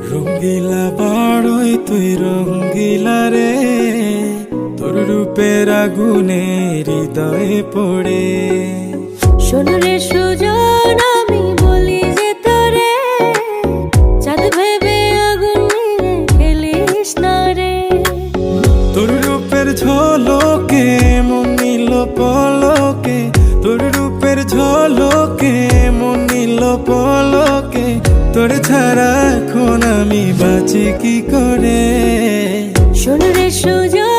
রঙ্গিলা বড়ই তুই রঙ্গিলা রে, তোর রূপের আগুনে হৃদয়ে পড়ে। শোন রে সুজন, আমি বলি যে তোরে, চাঁদ ভেবে আগুন নিয়ে খেলিস না রে। তোর রূপের ঝলকে মন নিল পলকে, তোর রূপের ঝলকে মন নিল পলকে, তোর ছাড়া এখন আমি বাঁচি কি করে। শোন রে সুজন,